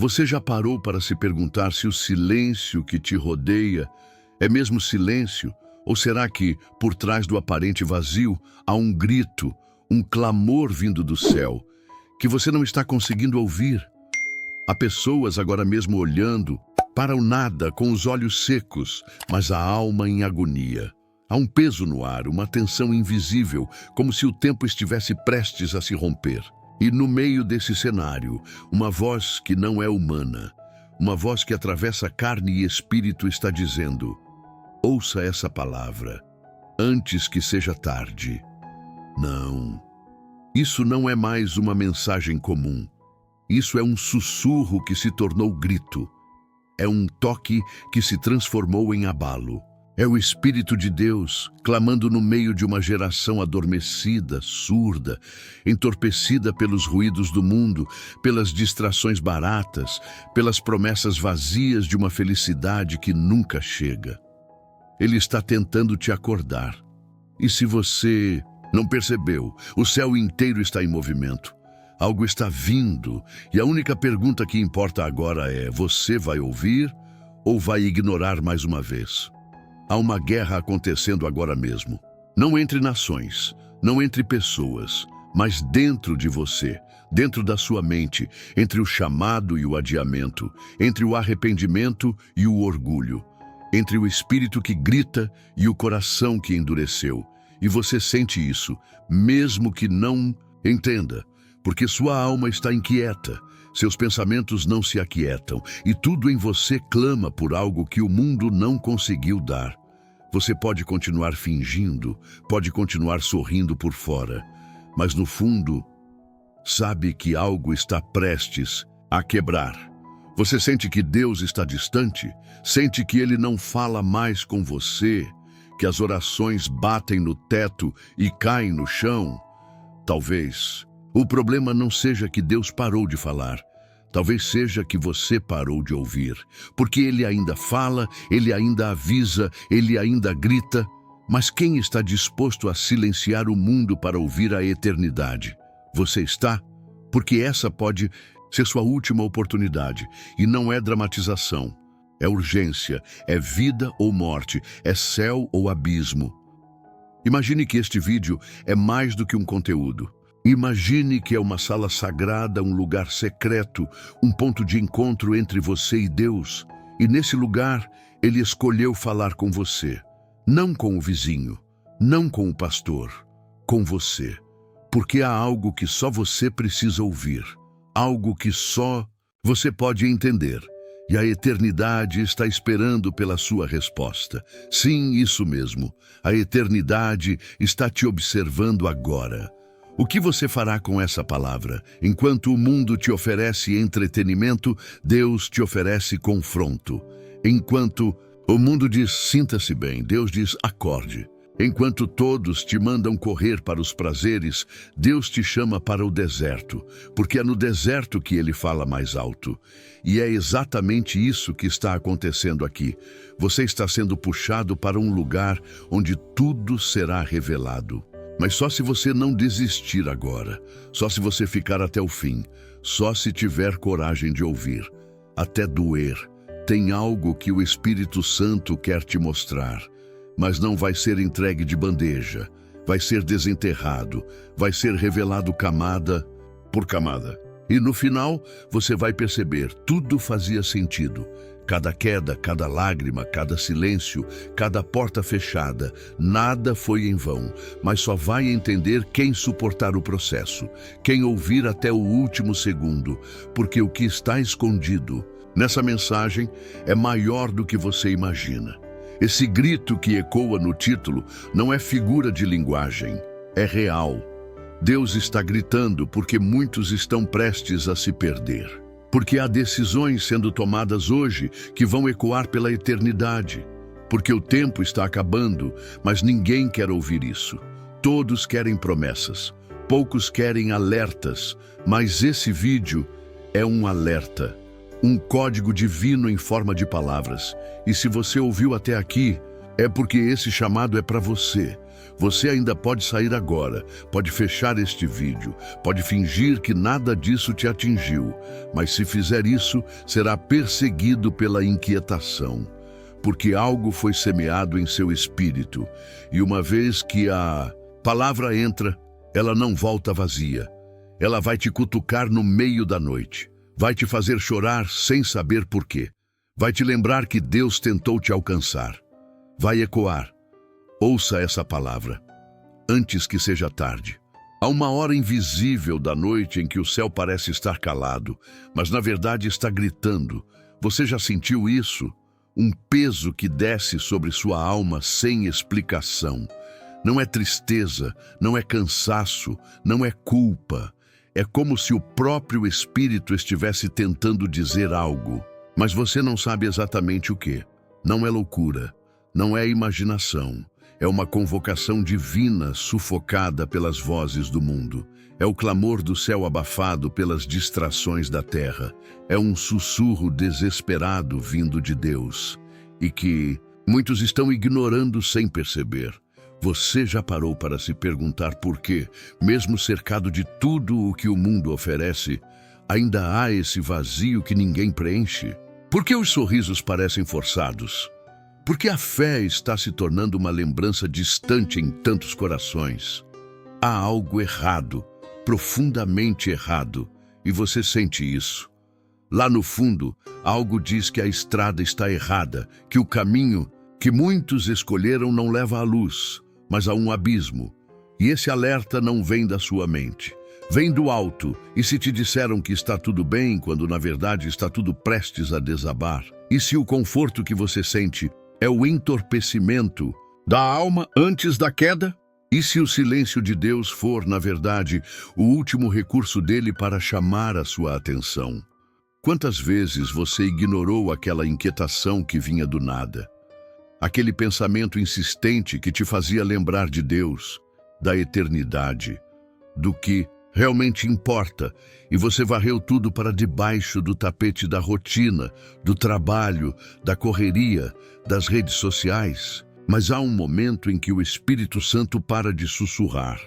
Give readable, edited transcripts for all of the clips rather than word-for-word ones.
Você já parou para se perguntar se o silêncio que te rodeia é mesmo silêncio? Ou será que, por trás do aparente vazio, há um grito, um clamor vindo do céu, que você não está conseguindo ouvir? Há pessoas agora mesmo olhando para o nada com os olhos secos, mas a alma em agonia. Há um peso no ar, uma tensão invisível, como se o tempo estivesse prestes a se romper. E no meio desse cenário, uma voz que não é humana, uma voz que atravessa carne e espírito está dizendo: ouça essa palavra, antes que seja tarde. Não, isso não é mais uma mensagem comum. Isso é um sussurro que se tornou grito. É um toque que se transformou em abalo. É o Espírito de Deus clamando no meio de uma geração adormecida, surda, entorpecida pelos ruídos do mundo, pelas distrações baratas, pelas promessas vazias de uma felicidade que nunca chega. Ele está tentando te acordar. E se você não percebeu, o céu inteiro está em movimento. Algo está vindo, e a única pergunta que importa agora é: você vai ouvir ou vai ignorar mais uma vez? Há uma guerra acontecendo agora mesmo. Não entre nações, não entre pessoas, mas dentro de você, dentro da sua mente, entre o chamado e o adiamento, entre o arrependimento e o orgulho, entre o espírito que grita e o coração que endureceu. E você sente isso, mesmo que não entenda, porque sua alma está inquieta, seus pensamentos não se aquietam, e tudo em você clama por algo que o mundo não conseguiu dar. Você pode continuar fingindo, pode continuar sorrindo por fora, mas no fundo, sabe que algo está prestes a quebrar. Você sente que Deus está distante, sente que Ele não fala mais com você, que as orações batem no teto e caem no chão. Talvez o problema não seja que Deus parou de falar. Talvez seja que você parou de ouvir, porque Ele ainda fala, Ele ainda avisa, Ele ainda grita. Mas quem está disposto a silenciar o mundo para ouvir a eternidade? Você está? Porque essa pode ser sua última oportunidade. E não é dramatização, é urgência, é vida ou morte, é céu ou abismo. Imagine que este vídeo é mais do que um conteúdo. Imagine que é uma sala sagrada, um lugar secreto, um ponto de encontro entre você e Deus. E nesse lugar, Ele escolheu falar com você. Não com o vizinho, não com o pastor, com você. Porque há algo que só você precisa ouvir. Algo que só você pode entender. E a eternidade está esperando pela sua resposta. Sim, isso mesmo. A eternidade está te observando agora. O que você fará com essa palavra? Enquanto o mundo te oferece entretenimento, Deus te oferece confronto. Enquanto o mundo diz sinta-se bem, Deus diz acorde. Enquanto todos te mandam correr para os prazeres, Deus te chama para o deserto, porque é no deserto que Ele fala mais alto. E é exatamente isso que está acontecendo aqui. Você está sendo puxado para um lugar onde tudo será revelado. Mas só se você não desistir agora, só se você ficar até o fim, só se tiver coragem de ouvir, até doer. Tem algo que o Espírito Santo quer te mostrar, mas não vai ser entregue de bandeja, vai ser desenterrado, vai ser revelado camada por camada. E no final, você vai perceber, tudo fazia sentido. Cada queda, cada lágrima, cada silêncio, cada porta fechada, nada foi em vão, mas só vai entender quem suportar o processo, quem ouvir até o último segundo, porque o que está escondido nessa mensagem é maior do que você imagina. Esse grito que ecoa no título não é figura de linguagem, é real. Deus está gritando porque muitos estão prestes a se perder. Porque há decisões sendo tomadas hoje que vão ecoar pela eternidade. Porque o tempo está acabando, mas ninguém quer ouvir isso. Todos querem promessas, poucos querem alertas, mas esse vídeo é um alerta, um código divino em forma de palavras. E se você ouviu até aqui, É porque esse chamado é para você. Você ainda pode sair agora, pode fechar este vídeo, pode fingir que nada disso te atingiu, mas se fizer isso, será perseguido pela inquietação, porque algo foi semeado em seu espírito, e uma vez que a palavra entra, ela não volta vazia. Ela vai te cutucar no meio da noite, vai te fazer chorar sem saber por quê, vai te lembrar que Deus tentou te alcançar, vai ecoar. Ouça essa palavra, antes que seja tarde. Há uma hora invisível da noite em que o céu parece estar calado, mas na verdade está gritando. Você já sentiu isso? Um peso que desce sobre sua alma sem explicação. Não é tristeza, não é cansaço, não é culpa. É como se o próprio Espírito estivesse tentando dizer algo, mas você não sabe exatamente o que. Não é loucura, não é imaginação. É uma convocação divina sufocada pelas vozes do mundo. É o clamor do céu abafado pelas distrações da terra. É um sussurro desesperado vindo de Deus e que muitos estão ignorando sem perceber. Você já parou para se perguntar por que, mesmo cercado de tudo o que o mundo oferece, ainda há esse vazio que ninguém preenche? Por que os sorrisos parecem forçados? Porque a fé está se tornando uma lembrança distante em tantos corações. Há algo errado, profundamente errado, e você sente isso. Lá no fundo, algo diz que a estrada está errada, que o caminho que muitos escolheram não leva à luz, mas a um abismo. E esse alerta não vem da sua mente. Vem do alto, e se te disseram que está tudo bem, quando na verdade está tudo prestes a desabar? E se o conforto que você sente é o entorpecimento da alma antes da queda? E se o silêncio de Deus for, na verdade, o último recurso dele para chamar a sua atenção? Quantas vezes você ignorou aquela inquietação que vinha do nada? Aquele pensamento insistente que te fazia lembrar de Deus, da eternidade, do que realmente importa, e você varreu tudo para debaixo do tapete da rotina, do trabalho, da correria, das redes sociais. Mas há um momento em que o Espírito Santo para de sussurrar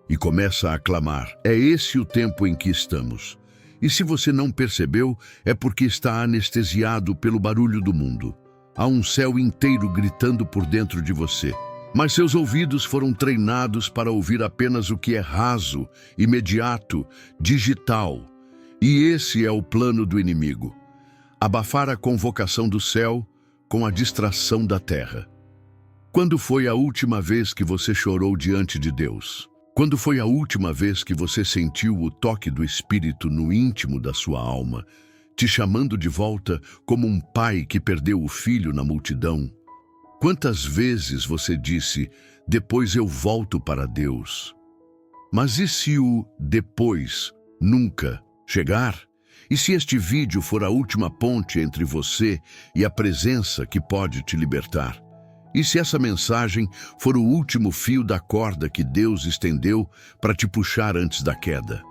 e começa a clamar. É esse o tempo em que estamos. E se você não percebeu, é porque está anestesiado pelo barulho do mundo. Há um céu inteiro gritando por dentro de você. Mas seus ouvidos foram treinados para ouvir apenas o que é raso, imediato, digital. E esse é o plano do inimigo: abafar a convocação do céu com a distração da terra. Quando foi a última vez que você chorou diante de Deus? Quando foi a última vez que você sentiu o toque do Espírito no íntimo da sua alma, te chamando de volta como um pai que perdeu o filho na multidão? Quantas vezes você disse, depois eu volto para Deus? Mas e se o depois nunca chegar? E se este vídeo for a última ponte entre você e a presença que pode te libertar? E se essa mensagem for o último fio da corda que Deus estendeu para te puxar antes da queda?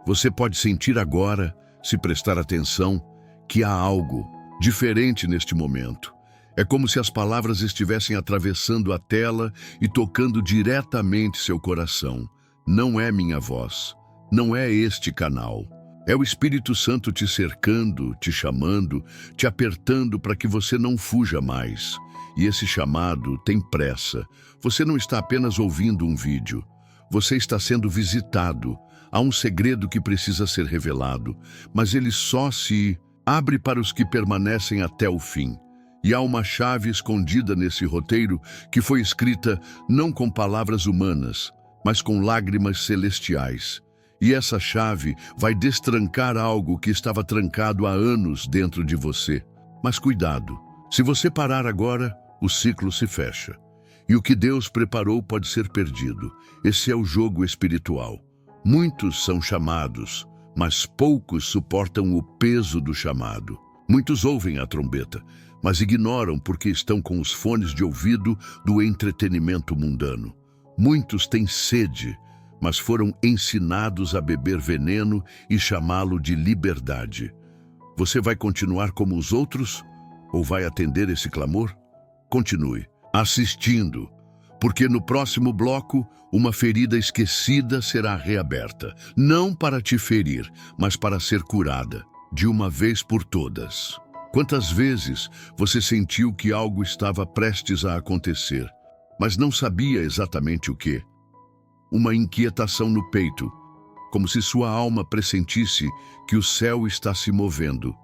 Você pode sentir agora, se prestar atenção, que há algo diferente neste momento. É como se as palavras estivessem atravessando a tela e tocando diretamente seu coração. Não é minha voz, não é este canal. É o Espírito Santo te cercando, te chamando, te apertando para que você não fuja mais. E esse chamado tem pressa. Você não está apenas ouvindo um vídeo. Você está sendo visitado. Há um segredo que precisa ser revelado, mas ele só se abre para os que permanecem até o fim. E há uma chave escondida nesse roteiro que foi escrita não com palavras humanas, mas com lágrimas celestiais. E essa chave vai destrancar algo que estava trancado há anos dentro de você. Mas cuidado, se você parar agora, o ciclo se fecha. E o que Deus preparou pode ser perdido. Esse é o jogo espiritual. Muitos são chamados, mas poucos suportam o peso do chamado. Muitos ouvem a trombeta, mas ignoram porque estão com os fones de ouvido do entretenimento mundano. Muitos têm sede, mas foram ensinados a beber veneno e chamá-lo de liberdade. Você vai continuar como os outros ou vai atender esse clamor? Continue. assistindo, porque no próximo bloco, uma ferida esquecida será reaberta, não para te ferir, mas para ser curada, de uma vez por todas. Quantas vezes você sentiu que algo estava prestes a acontecer, mas não sabia exatamente o que? Uma inquietação no peito, como se sua alma pressentisse que o céu está se movendo,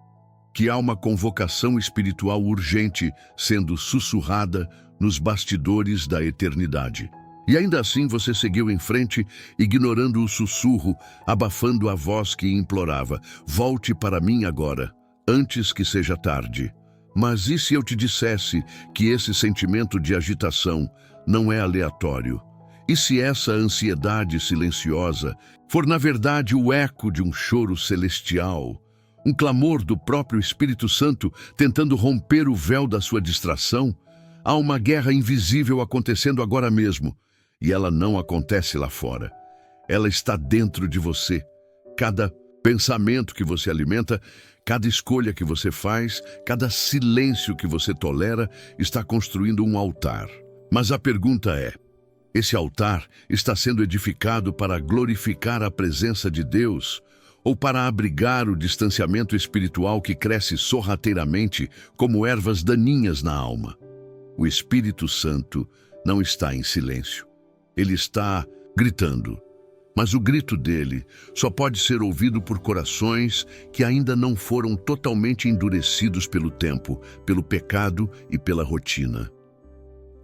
que há uma convocação espiritual urgente sendo sussurrada nos bastidores da eternidade. E ainda assim você seguiu em frente, ignorando o sussurro, abafando a voz que implorava: volte para mim agora, antes que seja tarde. Mas e se eu te dissesse que esse sentimento de agitação não é aleatório? E se essa ansiedade silenciosa for na verdade o eco de um choro celestial, um clamor do próprio Espírito Santo tentando romper o véu da sua distração? Há uma guerra invisível acontecendo agora mesmo, e ela não acontece lá fora. Ela está dentro de você. Cada pensamento que você alimenta, cada escolha que você faz, cada silêncio que você tolera, está construindo um altar. Mas a pergunta é: esse altar está sendo edificado para glorificar a presença de Deus ou para abrigar o distanciamento espiritual que cresce sorrateiramente como ervas daninhas na alma? O Espírito Santo não está em silêncio. Ele está gritando. Mas o grito dele só pode ser ouvido por corações que ainda não foram totalmente endurecidos pelo tempo, pelo pecado e pela rotina.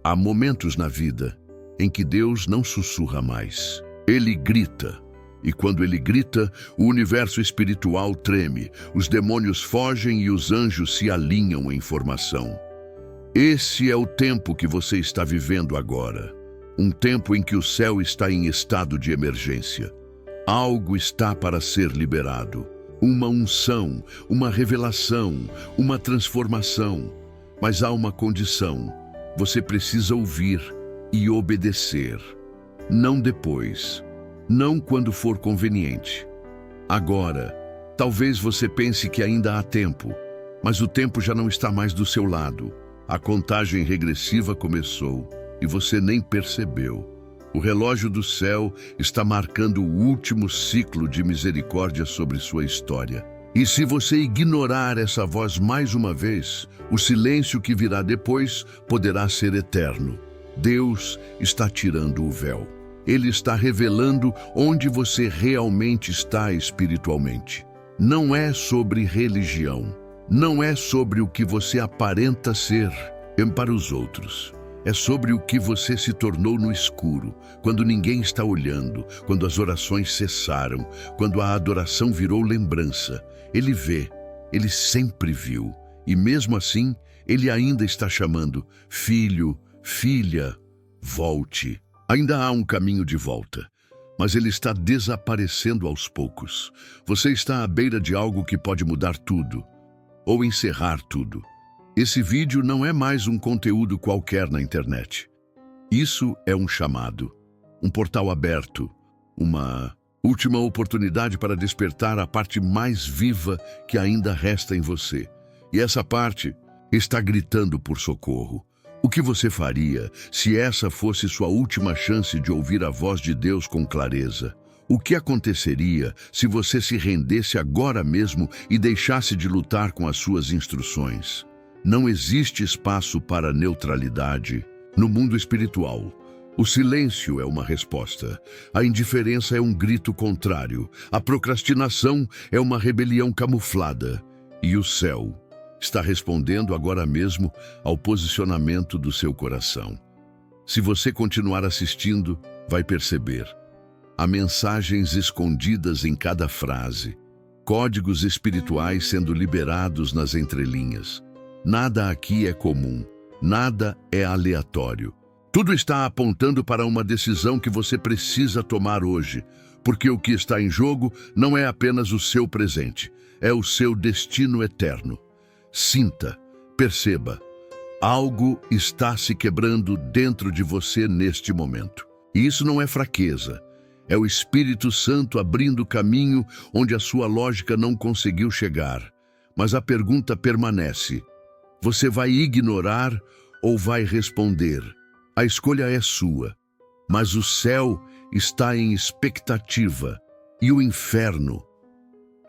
Há momentos na vida em que Deus não sussurra mais. Ele grita. E quando ele grita, o universo espiritual treme, os demônios fogem e os anjos se alinham em formação. Esse é o tempo que você está vivendo agora. Um tempo em que o céu está em estado de emergência. Algo está para ser liberado. Uma unção, uma revelação, uma transformação. Mas há uma condição. Você precisa ouvir e obedecer. Não depois. Não quando for conveniente. Agora, talvez você pense que ainda há tempo, mas o tempo já não está mais do seu lado. A contagem regressiva começou e você nem percebeu. O relógio do céu está marcando o último ciclo de misericórdia sobre sua história. E se você ignorar essa voz mais uma vez, o silêncio que virá depois poderá ser eterno. Deus está tirando o véu. Ele está revelando onde você realmente está espiritualmente. Não é sobre religião. Não é sobre o que você aparenta ser para os outros. É sobre o que você se tornou no escuro, quando ninguém está olhando, quando as orações cessaram, quando a adoração virou lembrança. Ele vê, ele sempre viu, e mesmo assim, ele ainda está chamando: filho, filha, volte. Ainda há um caminho de volta, mas ele está desaparecendo aos poucos. Você está à beira de algo que pode mudar tudo, ou encerrar tudo. Esse vídeo não é mais um conteúdo qualquer na internet. Isso é um chamado, um portal aberto, uma última oportunidade para despertar a parte mais viva que ainda resta em você. E essa parte está gritando por socorro. O que você faria se essa fosse sua última chance de ouvir a voz de Deus com clareza? O que aconteceria se você se rendesse agora mesmo e deixasse de lutar com as suas instruções? Não existe espaço para neutralidade no mundo espiritual. O silêncio é uma resposta. A indiferença é um grito contrário. A procrastinação é uma rebelião camuflada. E o céu está respondendo agora mesmo ao posicionamento do seu coração. Se você continuar assistindo, vai perceber. Há mensagens escondidas em cada frase, códigos espirituais sendo liberados nas entrelinhas. Nada aqui é comum, nada é aleatório. Tudo está apontando para uma decisão que você precisa tomar hoje, porque o que está em jogo não é apenas o seu presente, é o seu destino eterno. Sinta, perceba, algo está se quebrando dentro de você neste momento. E isso não é fraqueza, é o Espírito Santo abrindo caminho onde a sua lógica não conseguiu chegar. Mas a pergunta permanece: você vai ignorar ou vai responder? A escolha é sua, mas o céu está em expectativa e o inferno.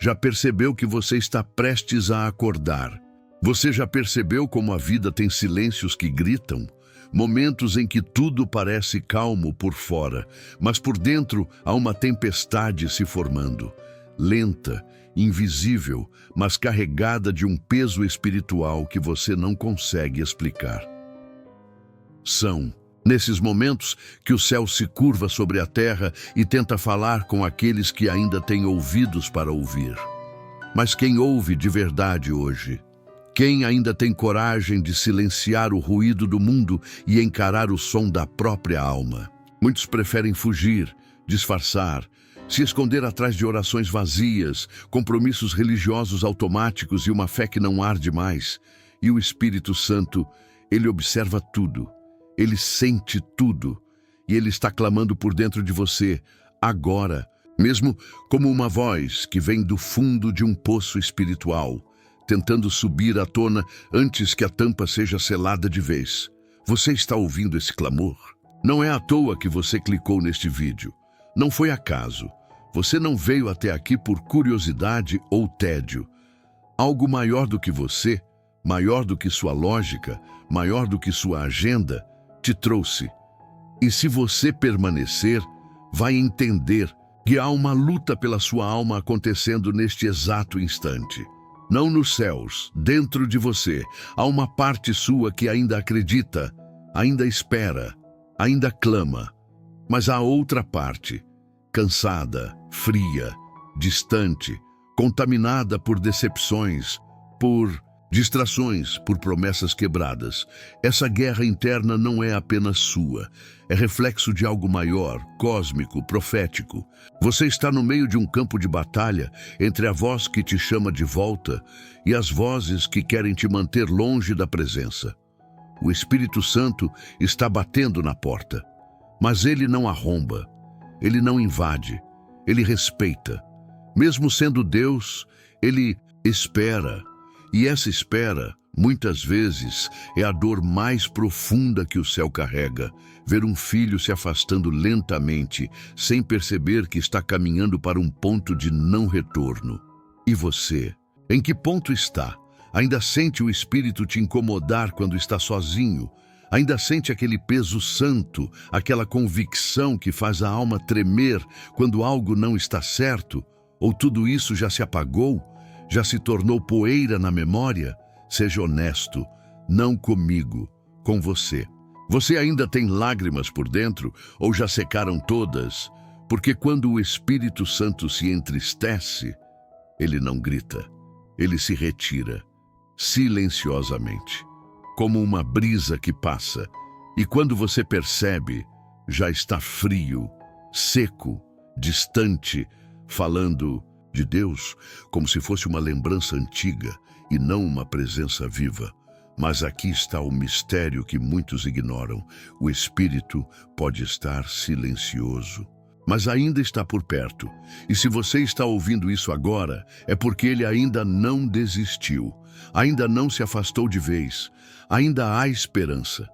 Já percebeu que você está prestes a acordar? Você já percebeu como a vida tem silêncios que gritam? Momentos em que tudo parece calmo por fora, mas por dentro há uma tempestade se formando. Lenta, invisível, mas carregada de um peso espiritual que você não consegue explicar. São nesses momentos que o céu se curva sobre a terra e tenta falar com aqueles que ainda têm ouvidos para ouvir. Mas quem ouve de verdade hoje? Quem ainda tem coragem de silenciar o ruído do mundo e encarar o som da própria alma? Muitos preferem fugir, disfarçar, se esconder atrás de orações vazias, compromissos religiosos automáticos e uma fé que não arde mais. E o Espírito Santo, ele observa tudo, ele sente tudo, e ele está clamando por dentro de você, agora, mesmo como uma voz que vem do fundo de um poço espiritual, tentando subir à tona antes que a tampa seja selada de vez. Você está ouvindo esse clamor? Não é à toa que você clicou neste vídeo. Não foi acaso. Você não veio até aqui por curiosidade ou tédio. Algo maior do que você, maior do que sua lógica, maior do que sua agenda, te trouxe. E se você permanecer, vai entender que há uma luta pela sua alma acontecendo neste exato instante. Não nos céus, dentro de você, há uma parte sua que ainda acredita, ainda espera, ainda clama. Mas há outra parte, cansada, fria, distante, contaminada por decepções, por distrações, por promessas quebradas. Essa guerra interna não é apenas sua, é reflexo de algo maior, cósmico, profético. Você está no meio de um campo de batalha entre a voz que te chama de volta e as vozes que querem te manter longe da presença. O Espírito Santo está batendo na porta, mas ele não arromba, ele não invade, ele respeita. Mesmo sendo Deus, ele espera. E essa espera, muitas vezes, é a dor mais profunda que o céu carrega. Ver um filho se afastando lentamente, sem perceber que está caminhando para um ponto de não retorno. E você? Em que ponto está? Ainda sente o Espírito te incomodar quando está sozinho? Ainda sente aquele peso santo, aquela convicção que faz a alma tremer quando algo não está certo? Ou tudo isso já se apagou? Já se tornou poeira na memória? Seja honesto, não comigo, com você. Você ainda tem lágrimas por dentro ou já secaram todas? Porque quando o Espírito Santo se entristece, ele não grita, ele se retira, silenciosamente, como uma brisa que passa. E quando você percebe, já está frio, seco, distante, falando de Deus como se fosse uma lembrança antiga e não uma presença viva. Mas aqui está o mistério que muitos ignoram. O Espírito pode estar silencioso, mas ainda está por perto. E se você está ouvindo isso agora, é porque ele ainda não desistiu, ainda não se afastou de vez, ainda há esperança.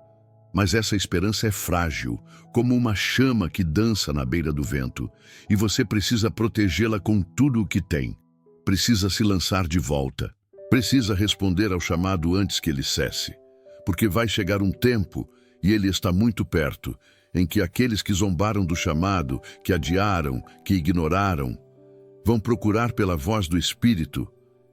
Mas essa esperança é frágil, como uma chama que dança na beira do vento, e você precisa protegê-la com tudo o que tem. Precisa se lançar de volta. Precisa responder ao chamado antes que ele cesse. Porque vai chegar um tempo, e ele está muito perto, em que aqueles que zombaram do chamado, que adiaram, que ignoraram, vão procurar pela voz do Espírito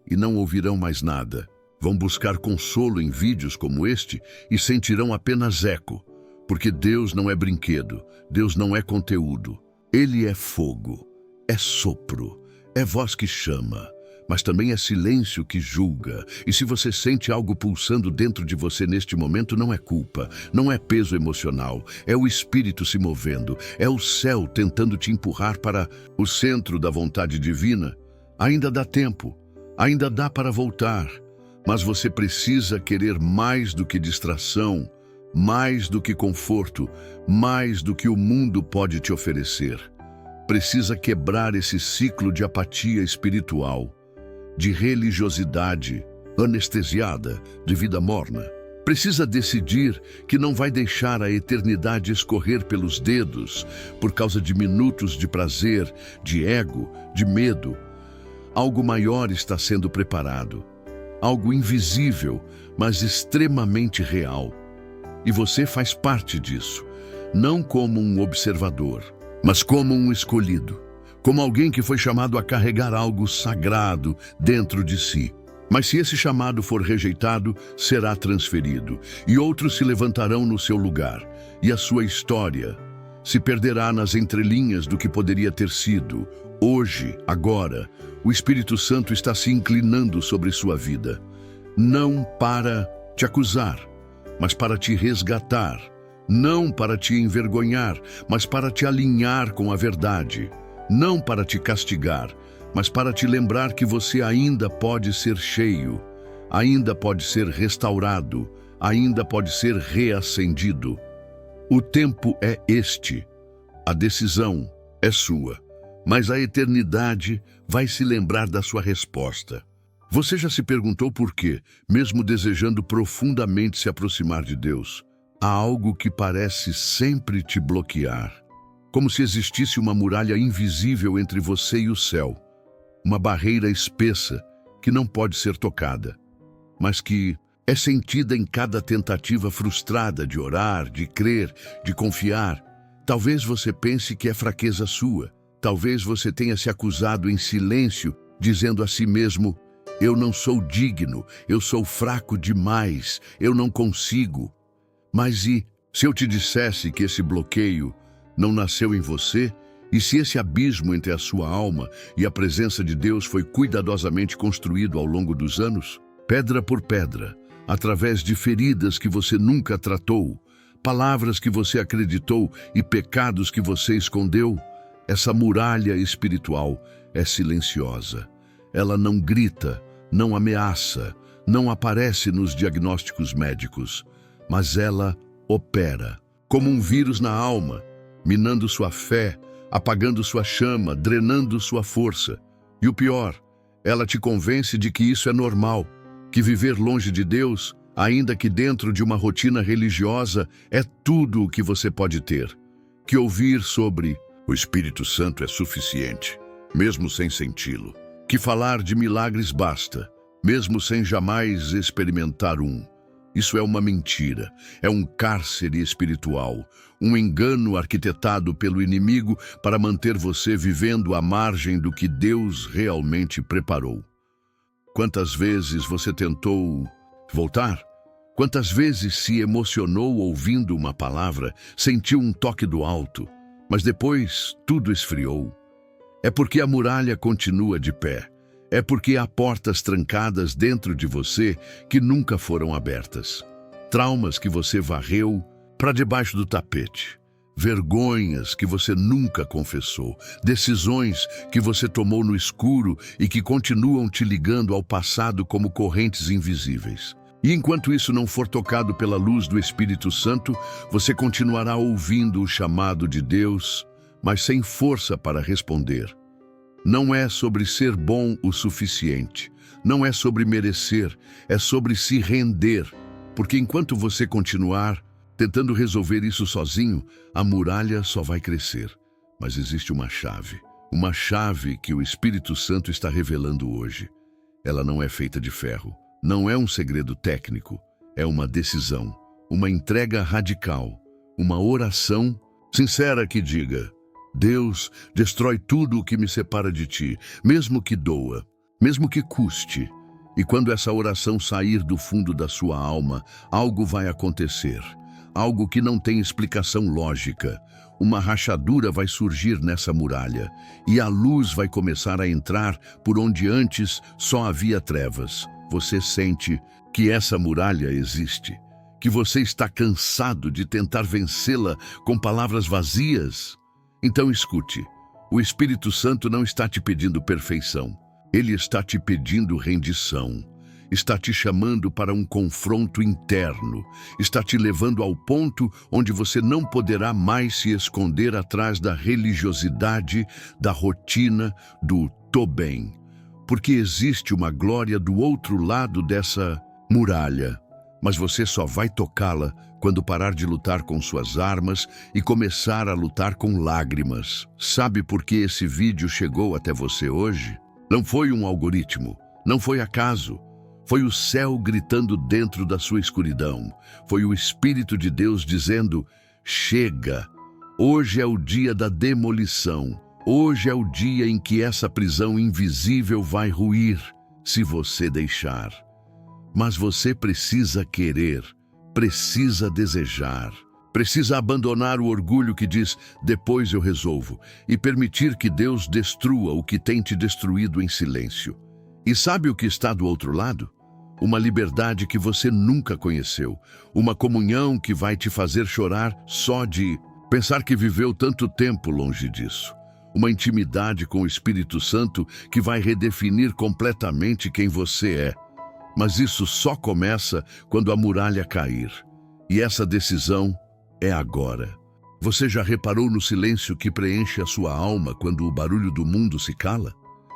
e não ouvirão mais nada. Vão buscar consolo em vídeos como este e sentirão apenas eco, porque Deus não é brinquedo, Deus não é conteúdo. Ele é fogo, é sopro, é voz que chama, mas também é silêncio que julga. E se você sente algo pulsando dentro de você neste momento, não é culpa, não é peso emocional, é o Espírito se movendo, é o céu tentando te empurrar para o centro da vontade divina. Ainda dá tempo, ainda dá para voltar. Mas você precisa querer mais do que distração, mais do que conforto, mais do que o mundo pode te oferecer. Precisa quebrar esse ciclo de apatia espiritual, de religiosidade anestesiada, de vida morna. Precisa decidir que não vai deixar a eternidade escorrer pelos dedos por causa de minutos de prazer, de ego, de medo. Algo maior está sendo preparado. Algo invisível, mas extremamente real. E você faz parte disso, não como um observador, mas como um escolhido, como alguém que foi chamado a carregar algo sagrado dentro de si. Mas se esse chamado for rejeitado, será transferido, e outros se levantarão no seu lugar, e a sua história se perderá nas entrelinhas do que poderia ter sido. Hoje, agora, o Espírito Santo está se inclinando sobre sua vida, não para te acusar, mas para te resgatar, não para te envergonhar, mas para te alinhar com a verdade, não para te castigar, mas para te lembrar que você ainda pode ser cheio, ainda pode ser restaurado, ainda pode ser reacendido. O tempo é este, a decisão é sua, mas a eternidade vai se lembrar da sua resposta. Você já se perguntou por quê, mesmo desejando profundamente se aproximar de Deus, há algo que parece sempre te bloquear, como se existisse uma muralha invisível entre você e o céu. Uma barreira espessa que não pode ser tocada, mas que é sentida em cada tentativa frustrada de orar, de crer, de confiar. Talvez você pense que é fraqueza sua. Talvez você tenha se acusado em silêncio, dizendo a si mesmo: eu não sou digno, eu sou fraco demais, eu não consigo. Mas e se eu te dissesse que esse bloqueio não nasceu em você? E se esse abismo entre a sua alma e a presença de Deus foi cuidadosamente construído ao longo dos anos, pedra por pedra, através de feridas que você nunca tratou, palavras que você acreditou e pecados que você escondeu, essa muralha espiritual é silenciosa. Ela não grita, não ameaça, não aparece nos diagnósticos médicos, mas ela opera, como um vírus na alma, minando sua fé, apagando sua chama, drenando sua força. E o pior, ela te convence de que isso é normal, que viver longe de Deus, ainda que dentro de uma rotina religiosa, é tudo o que você pode ter. Que ouvir sobre o Espírito Santo é suficiente, mesmo sem senti-lo. Que falar de milagres basta, mesmo sem jamais experimentar um. Isso é uma mentira, é um cárcere espiritual, um engano arquitetado pelo inimigo para manter você vivendo à margem do que Deus realmente preparou. Quantas vezes você tentou voltar? Quantas vezes se emocionou ouvindo uma palavra, sentiu um toque do alto, mas depois tudo esfriou? É porque a muralha continua de pé. É porque há portas trancadas dentro de você que nunca foram abertas. Traumas que você varreu para debaixo do tapete. Vergonhas que você nunca confessou. Decisões que você tomou no escuro e que continuam te ligando ao passado como correntes invisíveis. E enquanto isso não for tocado pela luz do Espírito Santo, você continuará ouvindo o chamado de Deus, mas sem força para responder. Não é sobre ser bom o suficiente, não é sobre merecer, é sobre se render, porque enquanto você continuar tentando resolver isso sozinho, a muralha só vai crescer. Mas existe uma chave que o Espírito Santo está revelando hoje. Ela não é feita de ferro, não é um segredo técnico, é uma decisão, uma entrega radical, uma oração sincera que diga: Deus, destrói tudo o que me separa de ti, mesmo que doa, mesmo que custe. E quando essa oração sair do fundo da sua alma, algo vai acontecer, algo que não tem explicação lógica. Uma rachadura vai surgir nessa muralha, e a luz vai começar a entrar por onde antes só havia trevas. Você sente que essa muralha existe, que você está cansado de tentar vencê-la com palavras vazias. Então escute, o Espírito Santo não está te pedindo perfeição, ele está te pedindo rendição, está te chamando para um confronto interno, está te levando ao ponto onde você não poderá mais se esconder atrás da religiosidade, da rotina, do "tô bem", porque existe uma glória do outro lado dessa muralha. mas você só vai tocá-la quando parar de lutar com suas armas e começar a lutar com lágrimas. Sabe por que esse vídeo chegou até você hoje? Não foi um algoritmo, não foi acaso. Foi o céu gritando dentro da sua escuridão. Foi o Espírito de Deus dizendo: chega! Hoje é o dia da demolição. Hoje é o dia em que essa prisão invisível vai ruir, se você deixar. Mas você precisa querer, precisa desejar, precisa abandonar o orgulho que diz, depois eu resolvo, e permitir que Deus destrua o que tem te destruído em silêncio. E sabe o que está do outro lado? Uma liberdade que você nunca conheceu, uma comunhão que vai te fazer chorar só de pensar que viveu tanto tempo longe disso. Uma intimidade com o Espírito Santo que vai redefinir completamente quem você é. Mas isso só começa quando a muralha cair. E essa decisão é agora. Você já reparou no silêncio que preenche a sua alma quando o barulho do mundo se cala?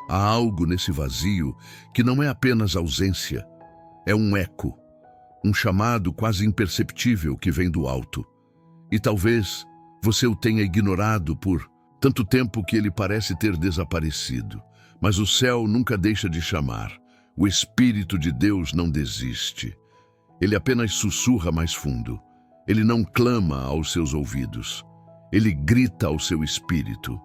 Há algo nesse vazio que não é apenas ausência, é um eco, um chamado quase imperceptível que vem do alto. E talvez você o tenha ignorado por tanto tempo que ele parece ter desaparecido. Mas o céu nunca deixa de chamar. O Espírito de Deus não desiste. Ele apenas sussurra mais fundo. Ele não clama aos seus ouvidos. Ele grita ao seu espírito.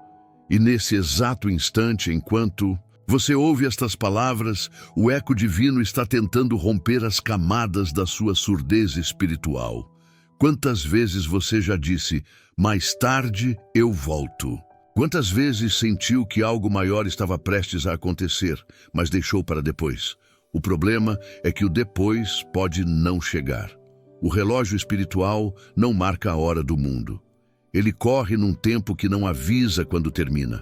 E nesse exato instante, enquanto você ouve estas palavras, o eco divino está tentando romper as camadas da sua surdez espiritual. Quantas vezes você já disse, mais tarde eu volto? Quantas vezes sentiu que algo maior estava prestes a acontecer, mas deixou para depois? O problema é que o depois pode não chegar. O relógio espiritual não marca a hora do mundo. Ele corre num tempo que não avisa quando termina.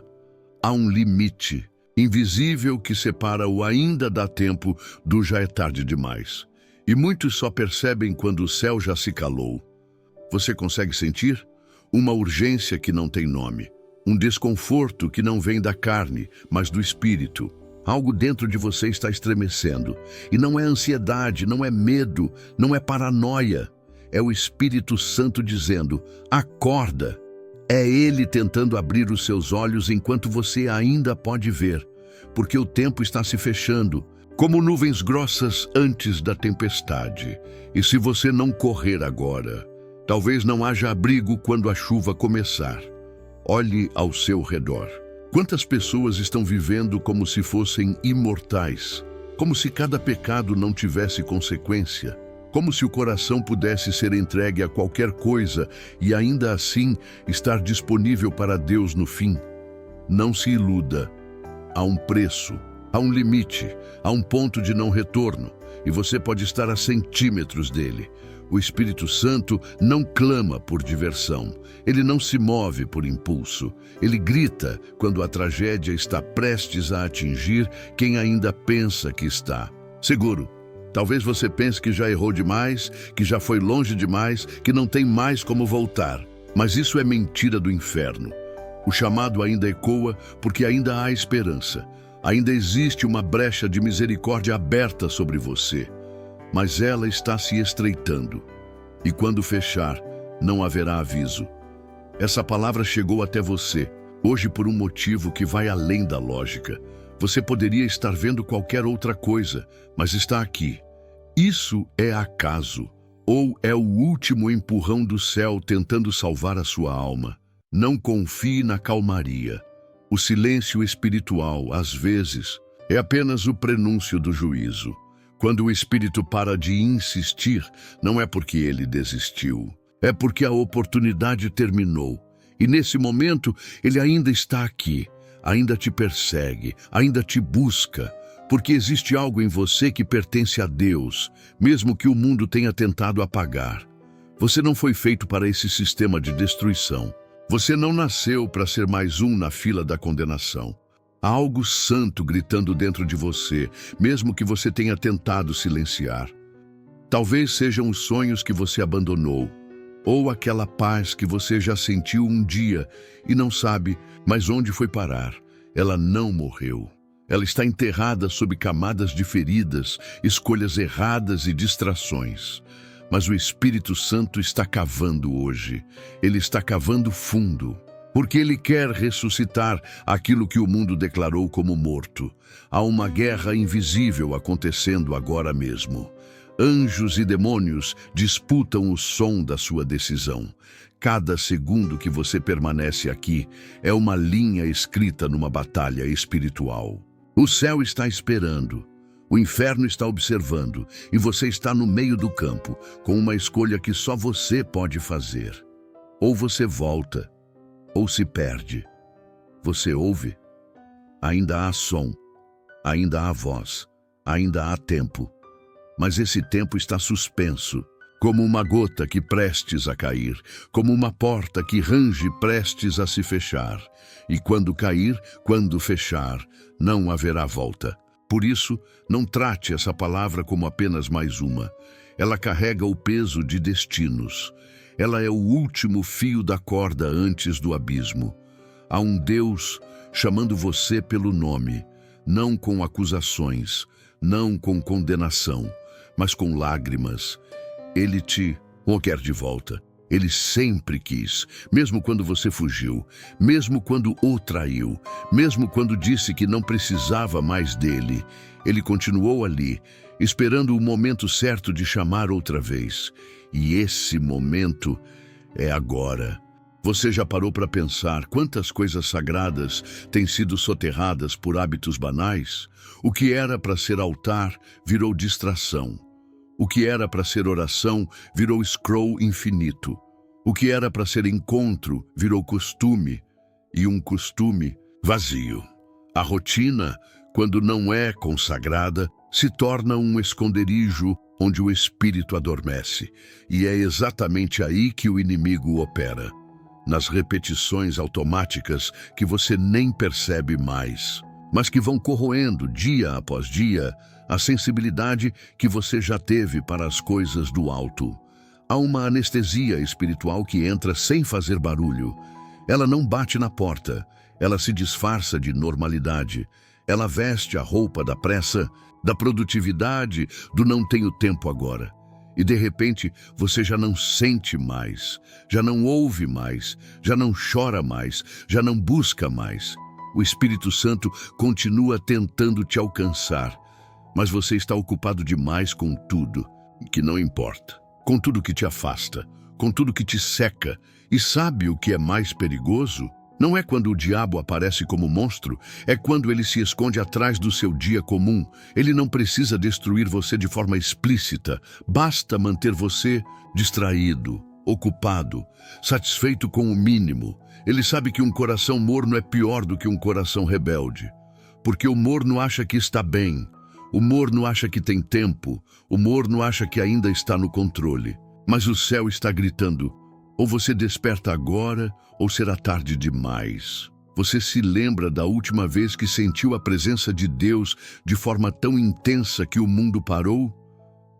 Há um limite invisível que separa o ainda dá tempo do já é tarde demais. E muitos só percebem quando o céu já se calou. Você consegue sentir? Uma urgência que não tem nome. Um desconforto que não vem da carne, mas do espírito. Algo dentro de você está estremecendo. E não é ansiedade, não é medo, não é paranoia. É o Espírito Santo dizendo, acorda. É Ele tentando abrir os seus olhos enquanto você ainda pode ver. Porque o tempo está se fechando, como nuvens grossas antes da tempestade. E se você não correr agora, talvez não haja abrigo quando a chuva começar. Olhe ao seu redor. Quantas pessoas estão vivendo como se fossem imortais? Como se cada pecado não tivesse consequência? Como se o coração pudesse ser entregue a qualquer coisa e ainda assim estar disponível para Deus no fim? Não se iluda. Há um preço, há um limite, há um ponto de não retorno, e você pode estar a centímetros dele. O Espírito Santo não clama por diversão, ele não se move por impulso, ele grita quando a tragédia está prestes a atingir quem ainda pensa que está. Seguro, talvez você pense que já errou demais, que já foi longe demais, que não tem mais como voltar, mas isso é mentira do inferno. O chamado ainda ecoa porque ainda há esperança, ainda existe uma brecha de misericórdia aberta sobre você. Mas ela está se estreitando, e quando fechar, não haverá aviso. Essa palavra chegou até você, hoje por um motivo que vai além da lógica. Você poderia estar vendo qualquer outra coisa, mas está aqui. Isso é acaso, ou é o último empurrão do céu tentando salvar a sua alma. Não confie na calmaria. O silêncio espiritual, às vezes, é apenas o prenúncio do juízo. Quando o Espírito para de insistir, não é porque ele desistiu, é porque a oportunidade terminou. E nesse momento, ele ainda está aqui, ainda te persegue, ainda te busca, porque existe algo em você que pertence a Deus, mesmo que o mundo tenha tentado apagar. Você não foi feito para esse sistema de destruição. Você não nasceu para ser mais um na fila da condenação. Há algo santo gritando dentro de você, mesmo que você tenha tentado silenciar. Talvez sejam os sonhos que você abandonou, ou aquela paz que você já sentiu um dia e não sabe mais onde foi parar. Ela não morreu. Ela está enterrada sob camadas de feridas, escolhas erradas e distrações. Mas o Espírito Santo está cavando hoje. Ele está cavando fundo, porque ele quer ressuscitar aquilo que o mundo declarou como morto. Há uma guerra invisível acontecendo agora mesmo. Anjos e demônios disputam o som da sua decisão. Cada segundo que você permanece aqui é uma linha escrita numa batalha espiritual. O céu está esperando, o inferno está observando e você está no meio do campo, com uma escolha que só você pode fazer. Ou você volta, ou se perde. Você ouve? Ainda há som, ainda há voz, ainda há tempo. Mas esse tempo está suspenso, como uma gota que prestes a cair, como uma porta que range prestes a se fechar. E quando cair, quando fechar, não haverá volta. Por isso, não trate essa palavra como apenas mais uma. Ela carrega o peso de destinos. Ela é o último fio da corda antes do abismo. Há um Deus chamando você pelo nome, não com acusações, não com condenação, mas com lágrimas. Ele te quer de volta. Ele sempre quis, mesmo quando você fugiu, mesmo quando o traiu, mesmo quando disse que não precisava mais dele. Ele continuou ali, esperando o momento certo de chamar outra vez. E esse momento é agora. Você já parou para pensar quantas coisas sagradas têm sido soterradas por hábitos banais? O que era para ser altar virou distração. O que era para ser oração virou scroll infinito. O que era para ser encontro virou costume, e um costume vazio. A rotina, quando não é consagrada, se torna um esconderijo onde o espírito adormece. E é exatamente aí que o inimigo opera, nas repetições automáticas que você nem percebe mais, mas que vão corroendo dia após dia a sensibilidade que você já teve para as coisas do alto. Há uma anestesia espiritual que entra sem fazer barulho. Ela não bate na porta, ela se disfarça de normalidade. Ela veste a roupa da pressa, da produtividade, do não tenho tempo agora. E de repente você já não sente mais, já não ouve mais, já não chora mais, já não busca mais. O Espírito Santo continua tentando te alcançar, mas você está ocupado demais com tudo que não importa, com tudo que te afasta, com tudo que te seca. E sabe o que é mais perigoso? Não é quando o diabo aparece como monstro, é quando ele se esconde atrás do seu dia comum. Ele não precisa destruir você de forma explícita, basta manter você distraído, ocupado, satisfeito com o mínimo. Ele sabe que um coração morno é pior do que um coração rebelde, porque o morno acha que está bem, o morno acha que tem tempo, o morno acha que ainda está no controle. Mas o céu está gritando: ou você desperta agora, ou será tarde demais. Você se lembra da última vez que sentiu a presença de Deus de forma tão intensa que o mundo parou?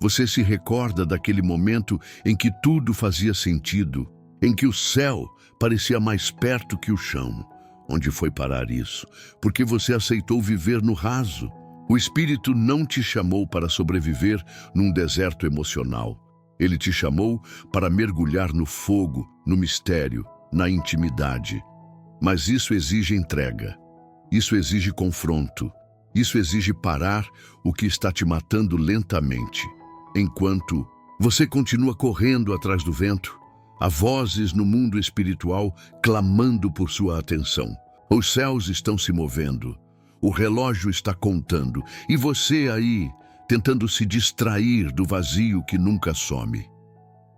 Você se recorda daquele momento em que tudo fazia sentido, em que o céu parecia mais perto que o chão? Onde foi parar isso? Porque você aceitou viver no raso. O Espírito não te chamou para sobreviver num deserto emocional. Ele te chamou para mergulhar no fogo, no mistério, na intimidade. Mas isso exige entrega. Isso exige confronto. Isso exige parar o que está te matando lentamente. Enquanto você continua correndo atrás do vento, há vozes no mundo espiritual clamando por sua atenção. Os céus estão se movendo. O relógio está contando. E você aí, tentando se distrair do vazio que nunca some.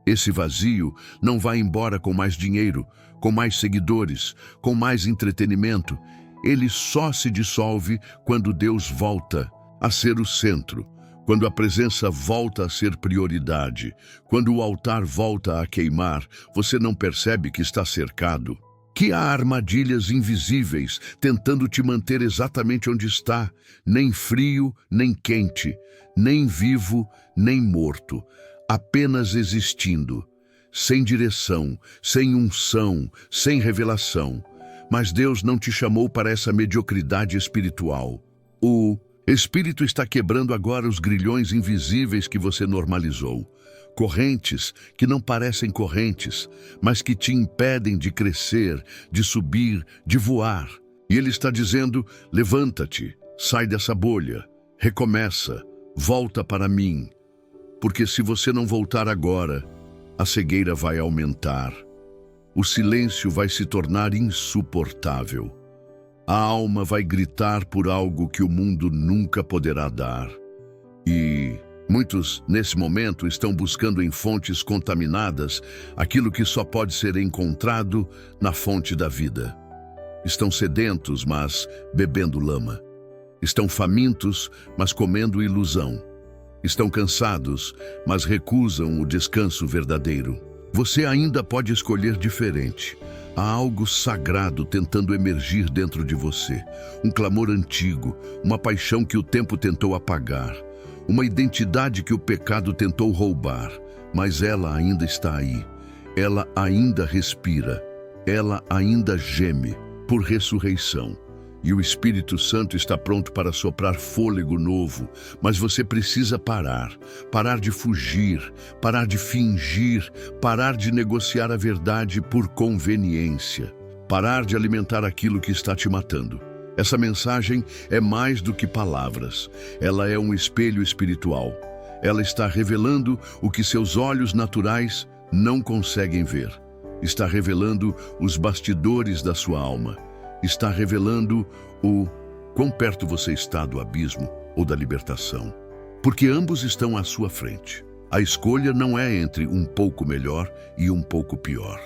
Esse vazio não vai embora com mais dinheiro, com mais seguidores, com mais entretenimento. Ele só se dissolve quando Deus volta a ser o centro, quando a presença volta a ser prioridade, quando o altar volta a queimar. Você não percebe que está cercado, que há armadilhas invisíveis tentando te manter exatamente onde está, nem frio, nem quente, nem vivo, nem morto, apenas existindo, sem direção, sem unção, sem revelação. Mas Deus não te chamou para essa mediocridade espiritual. O Espírito está quebrando agora os grilhões invisíveis que você normalizou. Correntes que não parecem correntes, mas que te impedem de crescer, de subir, de voar. E Ele está dizendo: levanta-te, sai dessa bolha, recomeça, volta para mim. Porque se você não voltar agora, a cegueira vai aumentar. O silêncio vai se tornar insuportável. A alma vai gritar por algo que o mundo nunca poderá dar. E muitos, nesse momento, estão buscando em fontes contaminadas aquilo que só pode ser encontrado na fonte da vida. Estão sedentos, mas bebendo lama. Estão famintos, mas comendo ilusão. Estão cansados, mas recusam o descanso verdadeiro. Você ainda pode escolher diferente. Há algo sagrado tentando emergir dentro de você. Um clamor antigo, uma paixão que o tempo tentou apagar. Uma identidade que o pecado tentou roubar. Mas ela ainda está aí. Ela ainda respira. Ela ainda geme por ressurreição. E o Espírito Santo está pronto para soprar fôlego novo, mas você precisa parar de fugir, parar de fingir, parar de negociar a verdade por conveniência, parar de alimentar aquilo que está te matando. Essa mensagem é mais do que palavras, ela é um espelho espiritual. Ela está revelando o que seus olhos naturais não conseguem ver. Está revelando os bastidores da sua alma. Está revelando o quão perto você está do abismo ou da libertação. Porque ambos estão à sua frente. A escolha não é entre um pouco melhor e um pouco pior.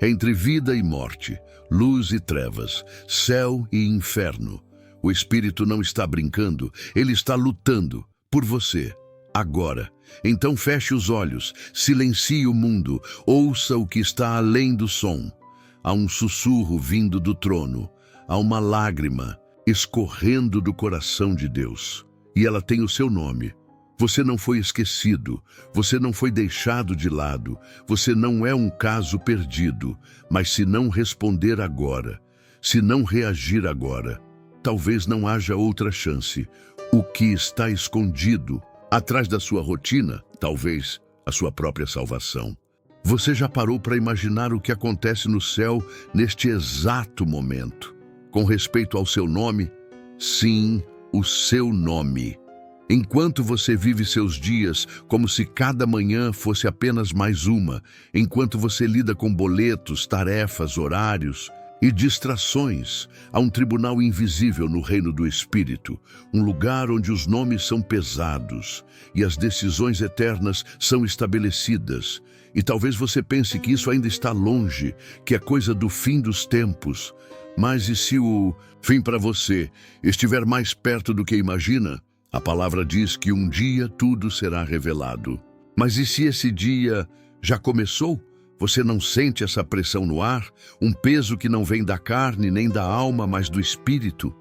É entre vida e morte, luz e trevas, céu e inferno. O Espírito não está brincando, ele está lutando por você, agora. Então feche os olhos, silencie o mundo, ouça o que está além do som. Há um sussurro vindo do trono, há uma lágrima escorrendo do coração de Deus. E ela tem o seu nome. Você não foi esquecido, você não foi deixado de lado, você não é um caso perdido. Mas se não responder agora, se não reagir agora, talvez não haja outra chance. O que está escondido atrás da sua rotina, talvez a sua própria salvação. Você já parou para imaginar o que acontece no céu neste exato momento? Com respeito ao seu nome? Sim, o seu nome. Enquanto você vive seus dias como se cada manhã fosse apenas mais uma, enquanto você lida com boletos, tarefas, horários e distrações, há um tribunal invisível no reino do Espírito, um lugar onde os nomes são pesados e as decisões eternas são estabelecidas. E talvez você pense que isso ainda está longe, que é coisa do fim dos tempos. Mas e se o fim para você estiver mais perto do que imagina? A palavra diz que um dia tudo será revelado. Mas e se esse dia já começou? Você não sente essa pressão no ar? Um peso que não vem da carne nem da alma, mas do Espírito?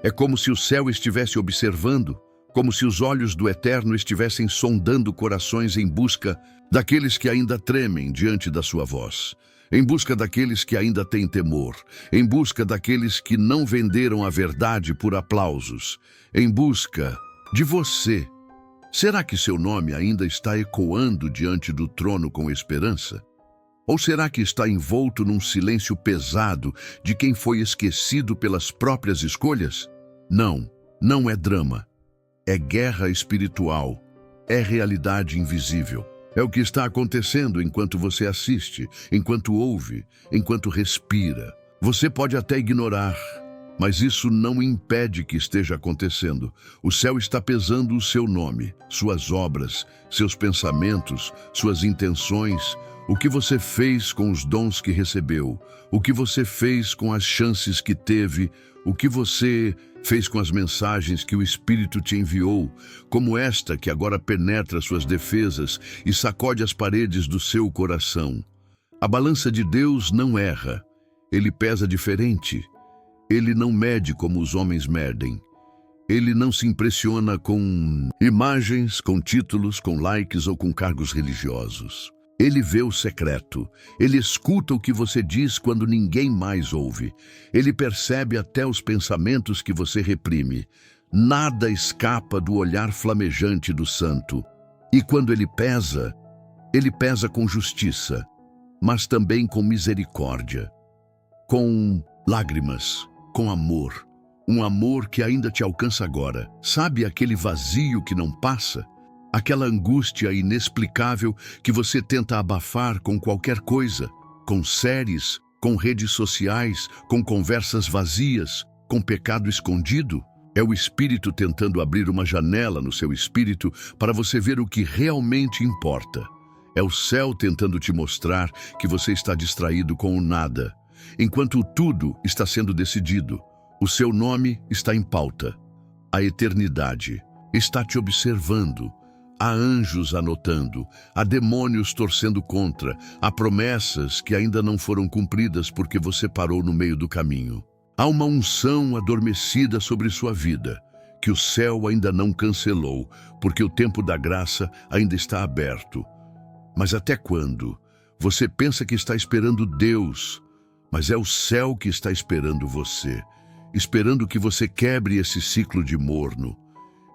É como se o céu estivesse observando, como se os olhos do Eterno estivessem sondando corações em busca daqueles que ainda tremem diante da sua voz, em busca daqueles que ainda têm temor, em busca daqueles que não venderam a verdade por aplausos, em busca de você. Será que seu nome ainda está ecoando diante do trono com esperança? Ou será que está envolto num silêncio pesado de quem foi esquecido pelas próprias escolhas? Não, não é drama. É guerra espiritual. É realidade invisível. É o que está acontecendo enquanto você assiste, enquanto ouve, enquanto respira. Você pode até ignorar, mas isso não impede que esteja acontecendo. O céu está pesando o seu nome, suas obras, seus pensamentos, suas intenções, o que você fez com os dons que recebeu, o que você fez com as chances que teve, o que você fez com as mensagens que o Espírito te enviou, como esta que agora penetra suas defesas e sacode as paredes do seu coração. A balança de Deus não erra. Ele pesa diferente. Ele não mede como os homens medem. Ele não se impressiona com imagens, com títulos, com likes ou com cargos religiosos. Ele vê o secreto. Ele escuta o que você diz quando ninguém mais ouve. Ele percebe até os pensamentos que você reprime. Nada escapa do olhar flamejante do santo. E quando ele pesa com justiça, mas também com misericórdia, com lágrimas, com amor. Um amor que ainda te alcança agora. Sabe aquele vazio que não passa? Aquela angústia inexplicável que você tenta abafar com qualquer coisa, com séries, com redes sociais, com conversas vazias, com pecado escondido? É o Espírito tentando abrir uma janela no seu espírito para você ver o que realmente importa. É o céu tentando te mostrar que você está distraído com o nada, enquanto o tudo está sendo decidido. O seu nome está em pauta. A eternidade está te observando. Há anjos anotando, há demônios torcendo contra, há promessas que ainda não foram cumpridas porque você parou no meio do caminho. Há uma unção adormecida sobre sua vida, que o céu ainda não cancelou, porque o tempo da graça ainda está aberto. Mas até quando? Você pensa que está esperando Deus, mas é o céu que está esperando você, esperando que você quebre esse ciclo de morno,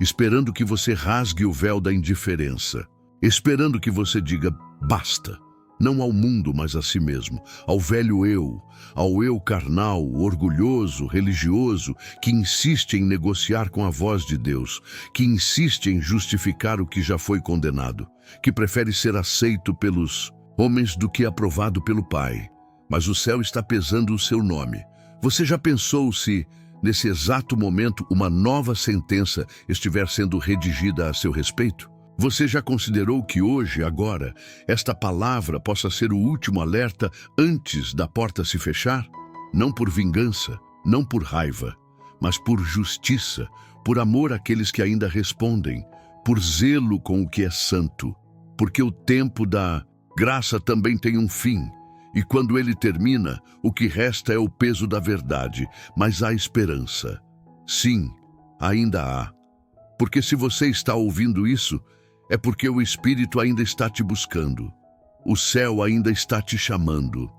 esperando que você rasgue o véu da indiferença, esperando que você diga basta. Não ao mundo, mas a si mesmo, ao velho eu, ao eu carnal, orgulhoso, religioso, que insiste em negociar com a voz de Deus, que insiste em justificar o que já foi condenado, que prefere ser aceito pelos homens do que aprovado pelo Pai. Mas o céu está pesando o seu nome. Você já pensou se, nesse exato momento, uma nova sentença estiver sendo redigida a seu respeito? Você já considerou que hoje, agora, esta palavra possa ser o último alerta antes da porta se fechar? Não por vingança, não por raiva, mas por justiça, por amor àqueles que ainda respondem, por zelo com o que é santo, porque o tempo da graça também tem um fim, e quando ele termina, o que resta é o peso da verdade, mas há esperança. Sim, ainda há. Porque se você está ouvindo isso, é porque o Espírito ainda está te buscando. O céu ainda está te chamando.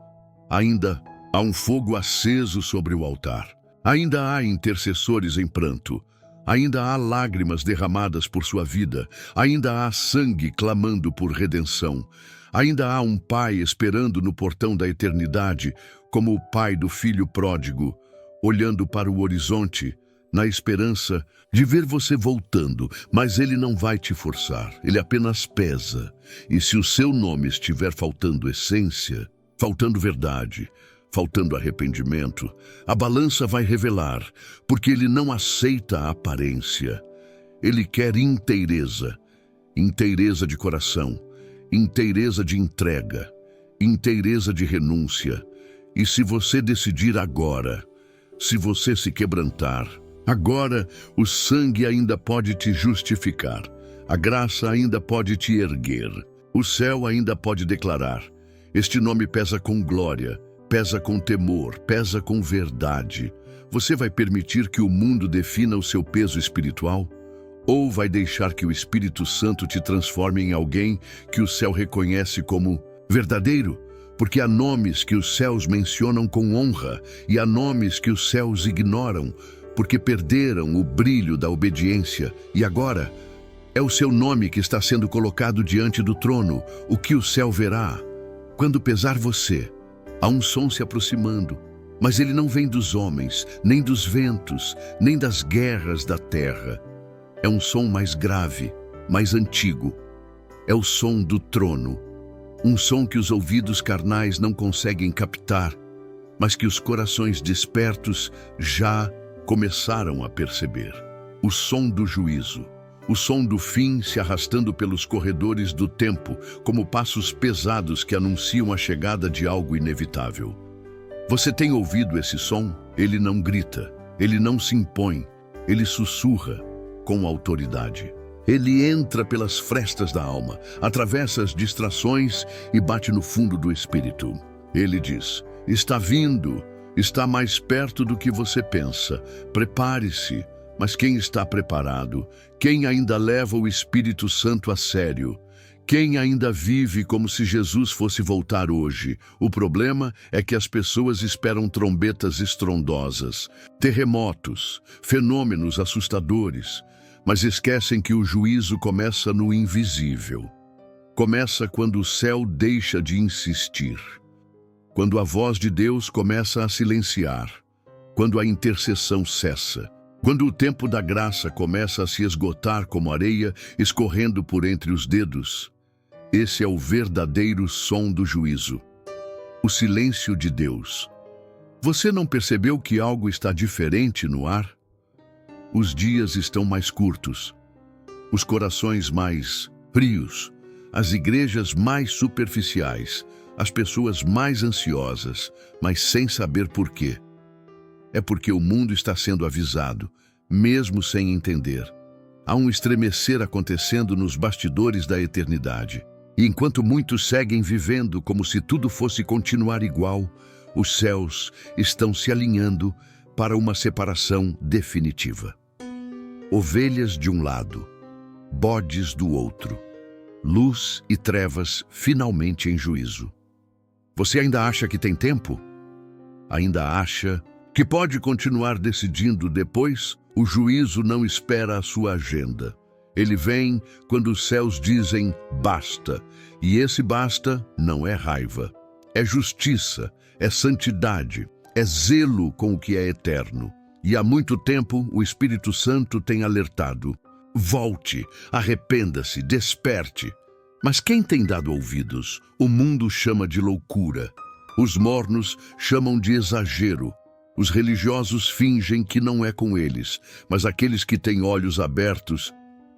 Ainda há um fogo aceso sobre o altar. Ainda há intercessores em pranto. Ainda há lágrimas derramadas por sua vida. Ainda há sangue clamando por redenção. Ainda há um pai esperando no portão da eternidade, como o pai do filho pródigo, olhando para o horizonte, na esperança de ver você voltando, mas ele não vai te forçar, ele apenas pesa. E se o seu nome estiver faltando essência, faltando verdade, faltando arrependimento, a balança vai revelar, porque ele não aceita a aparência. Ele quer inteireza, inteireza de coração, inteireza de entrega, inteireza de renúncia. E se você decidir agora, se você se quebrantar, agora o sangue ainda pode te justificar, a graça ainda pode te erguer, o céu ainda pode declarar: este nome pesa com glória, pesa com temor, pesa com verdade. Você vai permitir que o mundo defina o seu peso espiritual? Ou vai deixar que o Espírito Santo te transforme em alguém que o céu reconhece como verdadeiro? Porque há nomes que os céus mencionam com honra e há nomes que os céus ignoram, porque perderam o brilho da obediência. E agora é o seu nome que está sendo colocado diante do trono, o que o céu verá. Quando pesar você, há um som se aproximando, mas ele não vem dos homens, nem dos ventos, nem das guerras da terra. É um som mais grave, mais antigo. É o som do trono. Um som que os ouvidos carnais não conseguem captar, mas que os corações despertos já começaram a perceber. O som do juízo. O som do fim se arrastando pelos corredores do tempo, como passos pesados que anunciam a chegada de algo inevitável. Você tem ouvido esse som? Ele não grita, ele não se impõe, ele sussurra com autoridade. Ele entra pelas frestas da alma, atravessa as distrações e bate no fundo do espírito. Ele diz: está vindo, está mais perto do que você pensa. Prepare-se. Mas quem está preparado? Quem ainda leva o Espírito Santo a sério? Quem ainda vive como se Jesus fosse voltar hoje? O problema é que as pessoas esperam trombetas estrondosas, terremotos, fenômenos assustadores, mas esquecem que o juízo começa no invisível. Começa quando o céu deixa de insistir, quando a voz de Deus começa a silenciar, quando a intercessão cessa, quando o tempo da graça começa a se esgotar como areia escorrendo por entre os dedos. Esse é o verdadeiro som do juízo. O silêncio de Deus. Você não percebeu que algo está diferente no ar? Os dias estão mais curtos, os corações mais frios, as igrejas mais superficiais, as pessoas mais ansiosas, mas sem saber por quê. É porque o mundo está sendo avisado, mesmo sem entender. Há um estremecer acontecendo nos bastidores da eternidade. E enquanto muitos seguem vivendo como se tudo fosse continuar igual, os céus estão se alinhando para uma separação definitiva. Ovelhas de um lado, bodes do outro, luz e trevas finalmente em juízo. Você ainda acha que tem tempo? Ainda acha que pode continuar decidindo depois? O juízo não espera a sua agenda. Ele vem quando os céus dizem basta, e esse basta não é raiva, é justiça, é santidade, é zelo com o que é eterno. E há muito tempo o Espírito Santo tem alertado: volte, arrependa-se, desperte. Mas quem tem dado ouvidos? O mundo chama de loucura, os mornos chamam de exagero. Os religiosos fingem que não é com eles, mas aqueles que têm olhos abertos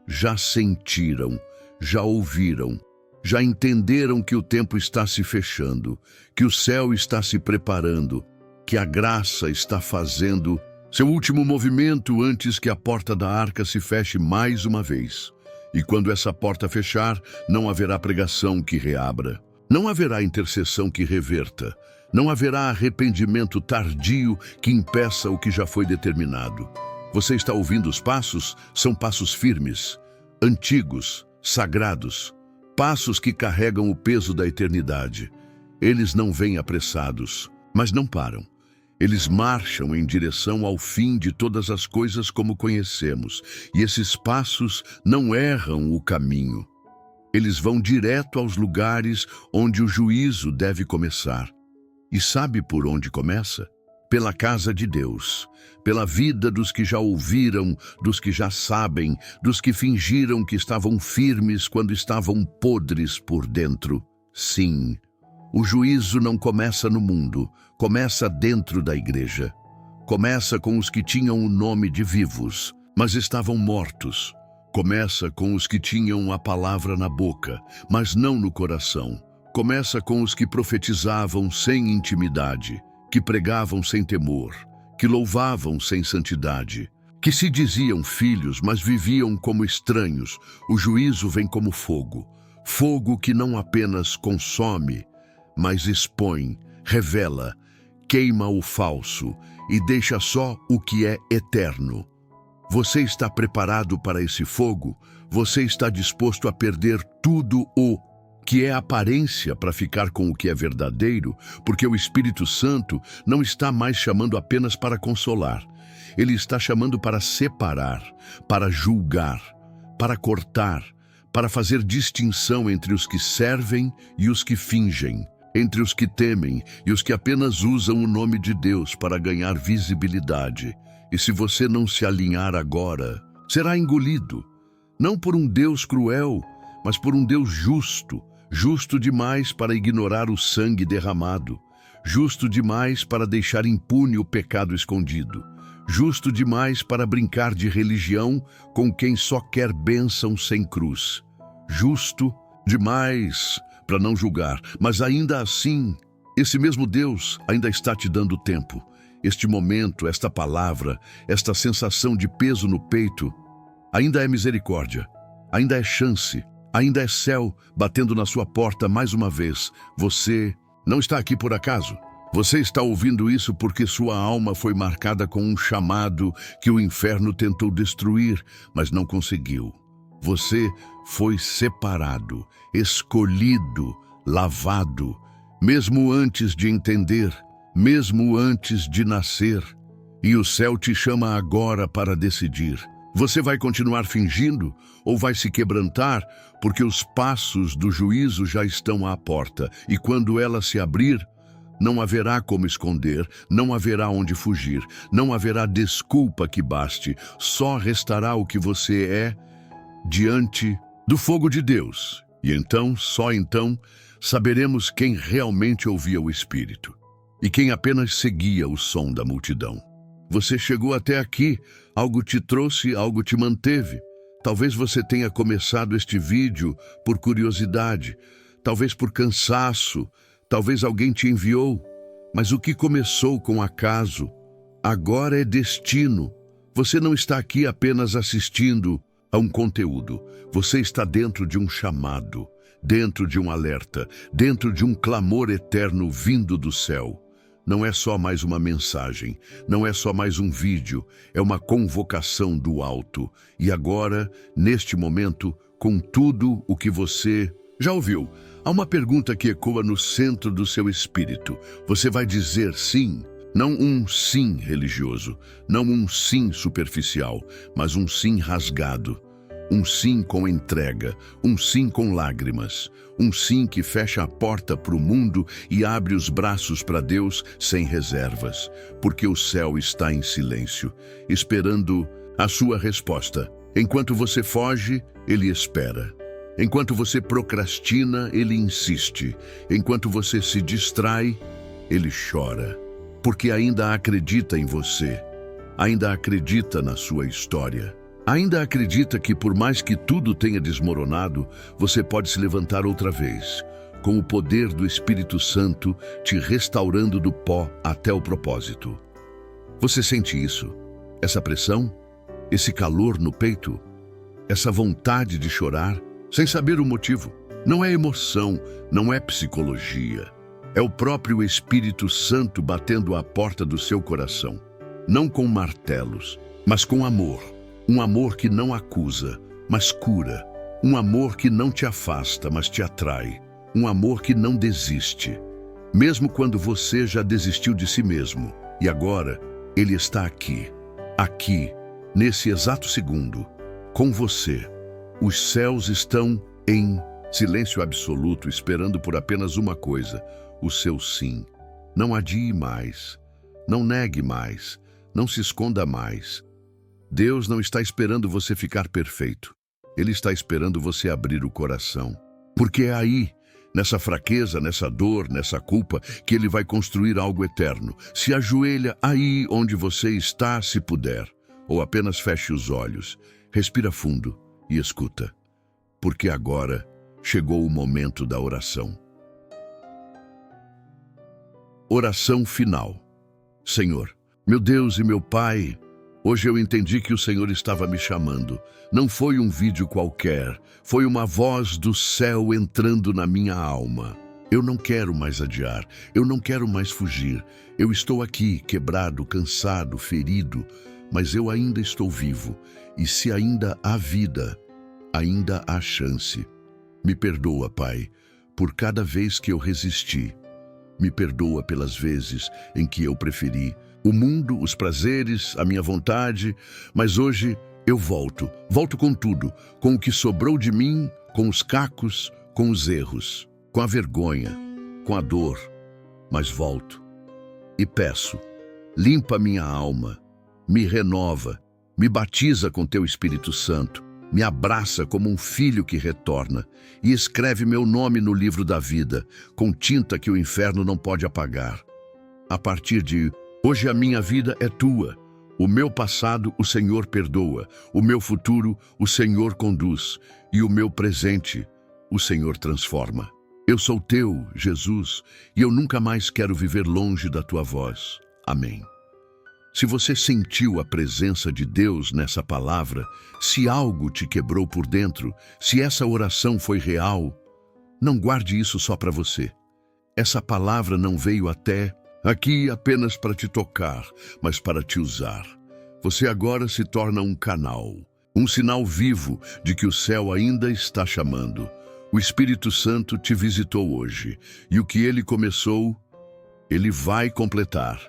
já sentiram, já ouviram, já entenderam que o tempo está se fechando, que o céu está se preparando, que a graça está fazendo seu último movimento antes que a porta da arca se feche mais uma vez. E quando essa porta fechar, não haverá pregação que reabra, não haverá intercessão que reverta, não haverá arrependimento tardio que impeça o que já foi determinado. Você está ouvindo os passos? São passos firmes, antigos, sagrados, passos que carregam o peso da eternidade. Eles não vêm apressados, mas não param. Eles marcham em direção ao fim de todas as coisas como conhecemos, e esses passos não erram o caminho. Eles vão direto aos lugares onde o juízo deve começar. E sabe por onde começa? Pela casa de Deus, pela vida dos que já ouviram, dos que já sabem, dos que fingiram que estavam firmes quando estavam podres por dentro. Sim, o juízo não começa no mundo, começa dentro da igreja. Começa com os que tinham o nome de vivos, mas estavam mortos. Começa com os que tinham a palavra na boca, mas não no coração. Começa com os que profetizavam sem intimidade, que pregavam sem temor, que louvavam sem santidade, que se diziam filhos, mas viviam como estranhos. O juízo vem como fogo, fogo que não apenas consome, mas expõe, revela, queima o falso e deixa só o que é eterno. Você está preparado para esse fogo? Você está disposto a perder tudo o que é aparência para ficar com o que é verdadeiro? Porque o Espírito Santo não está mais chamando apenas para consolar. Ele está chamando para separar, para julgar, para cortar, para fazer distinção entre os que servem e os que fingem, entre os que temem e os que apenas usam o nome de Deus para ganhar visibilidade. E se você não se alinhar agora, será engolido, não por um Deus cruel, mas por um Deus justo, justo demais para ignorar o sangue derramado, justo demais para deixar impune o pecado escondido, justo demais para brincar de religião com quem só quer bênção sem cruz, justo demais para não julgar, mas ainda assim, esse mesmo Deus ainda está te dando tempo. Este momento, esta palavra, esta sensação de peso no peito, ainda é misericórdia, ainda é chance, ainda é céu batendo na sua porta mais uma vez. Você não está aqui por acaso. Você está ouvindo isso porque sua alma foi marcada com um chamado que o inferno tentou destruir, mas não conseguiu. Você foi separado, escolhido, lavado, mesmo antes de entender, mesmo antes de nascer. E o céu te chama agora para decidir. Você vai continuar fingindo ou vai se quebrantar, porque os passos do juízo já estão à porta, e quando ela se abrir, não haverá como esconder, não haverá onde fugir, não haverá desculpa que baste, só restará o que você é diante do fogo de Deus. E então, só então, saberemos quem realmente ouvia o Espírito e quem apenas seguia o som da multidão. Você chegou até aqui, algo te trouxe, algo te manteve. Talvez você tenha começado este vídeo por curiosidade, talvez por cansaço, talvez alguém te enviou, mas o que começou com acaso, agora é destino. Você não está aqui apenas assistindo a um conteúdo, você está dentro de um chamado, dentro de um alerta, dentro de um clamor eterno vindo do céu. Não é só mais uma mensagem, não é só mais um vídeo, é uma convocação do alto. E agora, neste momento, com tudo o que você já ouviu, há uma pergunta que ecoa no centro do seu espírito. Você vai dizer sim, não um sim religioso, não um sim superficial, mas um sim rasgado. Um sim com entrega, um sim com lágrimas, um sim que fecha a porta para o mundo e abre os braços para Deus sem reservas, porque o céu está em silêncio, esperando a sua resposta. Enquanto você foge, Ele espera. Enquanto você procrastina, Ele insiste. Enquanto você se distrai, Ele chora, porque ainda acredita em você, ainda acredita na sua história. Ainda acredita que, por mais que tudo tenha desmoronado, você pode se levantar outra vez, com o poder do Espírito Santo te restaurando do pó até o propósito. Você sente isso? Essa pressão? Esse calor no peito? Essa vontade de chorar, sem saber o motivo? Não é emoção, não é psicologia. É o próprio Espírito Santo batendo à porta do seu coração. Não com martelos, mas com amor. Um amor que não acusa, mas cura. Um amor que não te afasta, mas te atrai. Um amor que não desiste, mesmo quando você já desistiu de si mesmo. E agora, Ele está aqui, nesse exato segundo, com você. Os céus estão em silêncio absoluto, esperando por apenas uma coisa, o seu sim. Não adie mais, não negue mais, não se esconda mais. Deus não está esperando você ficar perfeito. Ele está esperando você abrir o coração. Porque é aí, nessa fraqueza, nessa dor, nessa culpa, que Ele vai construir algo eterno. Se ajoelha aí onde você está, se puder. Ou apenas feche os olhos, respira fundo e escuta. Porque agora chegou o momento da oração. Oração final. Senhor, meu Deus e meu Pai, hoje eu entendi que o Senhor estava me chamando. Não foi um vídeo qualquer, foi uma voz do céu entrando na minha alma. Eu não quero mais adiar, eu não quero mais fugir. Eu estou aqui, quebrado, cansado, ferido, mas eu ainda estou vivo. E se ainda há vida, ainda há chance. Me perdoa, Pai, por cada vez que eu resisti. Me perdoa pelas vezes em que eu preferi o mundo, os prazeres, a minha vontade, mas hoje eu volto com tudo, com o que sobrou de mim, com os cacos, com os erros, com a vergonha, com a dor, mas volto. E peço, limpa minha alma, me renova, me batiza com teu Espírito Santo, me abraça como um filho que retorna e escreve meu nome no livro da vida, com tinta que o inferno não pode apagar. A partir de hoje a minha vida é tua. O meu passado o Senhor perdoa, o meu futuro o Senhor conduz e o meu presente o Senhor transforma. Eu sou teu, Jesus, e eu nunca mais quero viver longe da tua voz. Amém. Se você sentiu a presença de Deus nessa palavra, se algo te quebrou por dentro, se essa oração foi real, não guarde isso só para você. Essa palavra não veio até aqui apenas para te tocar, mas para te usar. Você agora se torna um canal. Um sinal vivo de que o céu ainda está chamando. O Espírito Santo te visitou hoje, e o que ele começou, ele vai completar.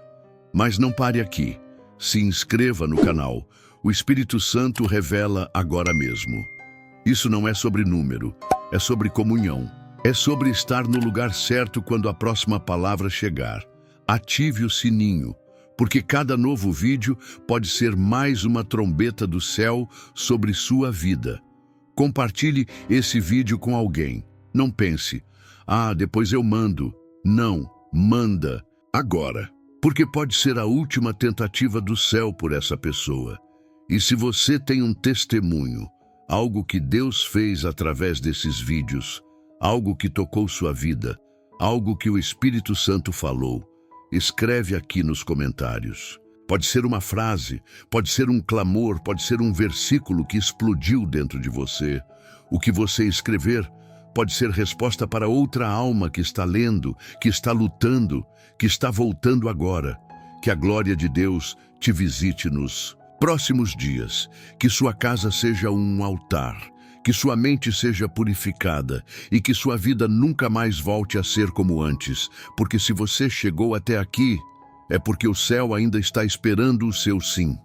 Mas não pare aqui. Se inscreva no canal. O Espírito Santo revela agora mesmo. Isso não é sobre número, é sobre comunhão. É sobre estar no lugar certo quando a próxima palavra chegar. Ative o sininho, porque cada novo vídeo pode ser mais uma trombeta do céu sobre sua vida. Compartilhe esse vídeo com alguém. Não pense, depois eu mando. Não, manda agora, porque pode ser a última tentativa do céu por essa pessoa. E se você tem um testemunho, algo que Deus fez através desses vídeos, algo que tocou sua vida, algo que o Espírito Santo falou, escreve aqui nos comentários. Pode ser uma frase, pode ser um clamor, pode ser um versículo que explodiu dentro de você. O que você escrever pode ser resposta para outra alma que está lendo, que está lutando, que está voltando agora. Que a glória de Deus te visite nos próximos dias. Que sua casa seja um altar. Que sua mente seja purificada e que sua vida nunca mais volte a ser como antes, porque se você chegou até aqui, é porque o céu ainda está esperando o seu sim.